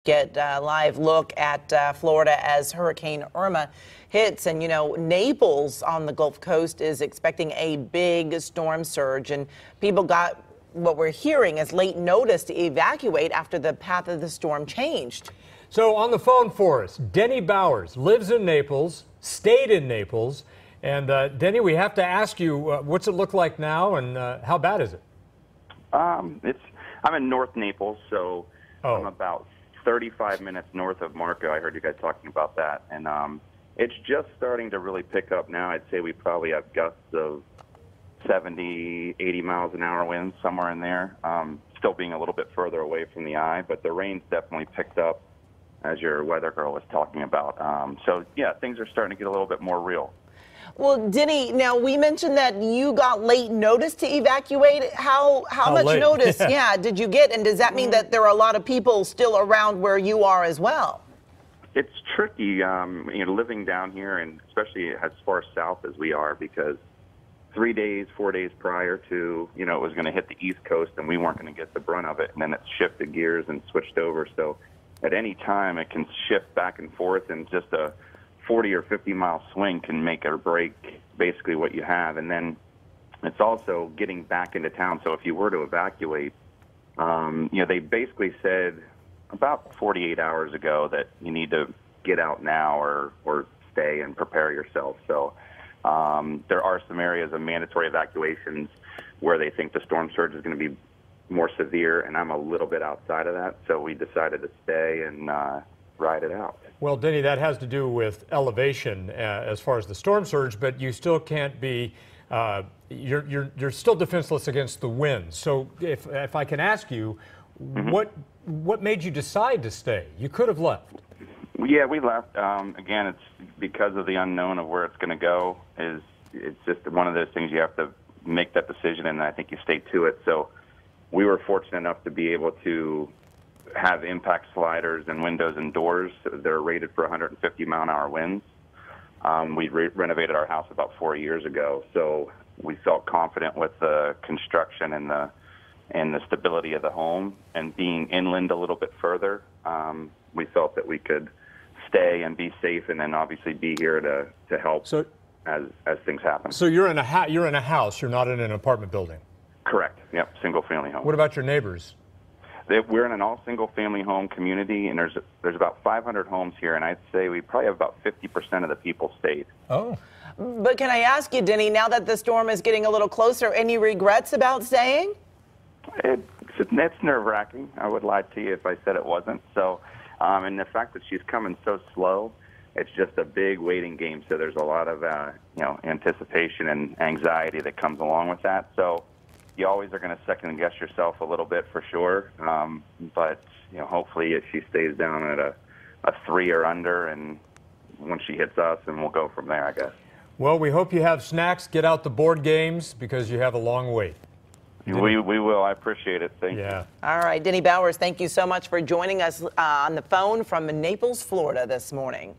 Get a live look at Florida as Hurricane Irma hits. And, Naples on the Gulf Coast is expecting a big storm surge. And people got what we're hearing is late notice to evacuate after the path of the storm changed. So on the phone for us, Denny Bowers lives in Naples, stayed in Naples. And Denny, we have to ask you, what's it look like now and how bad is it? I'm in North Naples, so I'm about 35 minutes north of Marco. I heard you guys talking about that, and it's just starting to really pick up now. I'd say we probably have gusts of 70, 80 miles an hour winds, somewhere in there, still being a little bit further away from the eye, but the rain's definitely picked up, as your weather girl was talking about. So, yeah, things are starting to get a little bit more real. Well, Denny, now we mentioned that you got late notice to evacuate. How much late? notice, did you get? And does that mean that there are a lot of people still around where you are as well? It's tricky, living down here, and especially as far south as we are, because 3 days, 4 days prior to, it was going to hit the East Coast, and we weren't going to get the brunt of it. And then it shifted gears and switched over. So at any time, it can shift back and forth, and just a 40 or 50 mile swing can make or break basically what you have. And then it's also getting back into town. So if you were to evacuate, they basically said about 48 hours ago that you need to get out now or stay and prepare yourself. So there are some areas of mandatory evacuations where they think the storm surge is going to be more severe, and I'm a little bit outside of that. So we decided to stay and ride it out. Well, Denny, that has to do with elevation as far as the storm surge, but you still can't be, you're still defenseless against the winds. So if I can ask you, what made you decide to stay? You could have left. Yeah, we left. Again, it's because of the unknown of where it's going to go. It's just one of those things you have to make that decision, and I think you stay to it. So we were fortunate enough to be able to have impact sliders and windows and doors. They're rated for 150 mile-an-hour winds. We renovated our house about 4 years ago, so we felt confident with the construction and the stability of the home. And being inland a little bit further, we felt that we could stay and be safe, and then obviously be here to help as things happen. So you're in a house. You're not in an apartment building. Correct. Yep. Single family home. What about your neighbors? We're in an all single-family home community, and there's about 500 homes here, and I'd say we probably have about 50% of the people stayed. Oh. But can I ask you, Denny, now that the storm is getting a little closer, any regrets about staying? It's nerve-wracking. I would lie to you if I said it wasn't. So, and the fact that she's coming so slow, it's just a big waiting game. So there's a lot of anticipation and anxiety that comes along with that. So you always are going to second guess yourself a little bit for sure, but hopefully if she stays down at a 3 or under, and when she hits us, and we'll go from there, I guess. Well, we hope you have snacks. Get out the board games because you have a long wait. We will. I appreciate it. Thank you. All right, Denny Bowers, thank you so much for joining us on the phone from Naples, Florida this morning.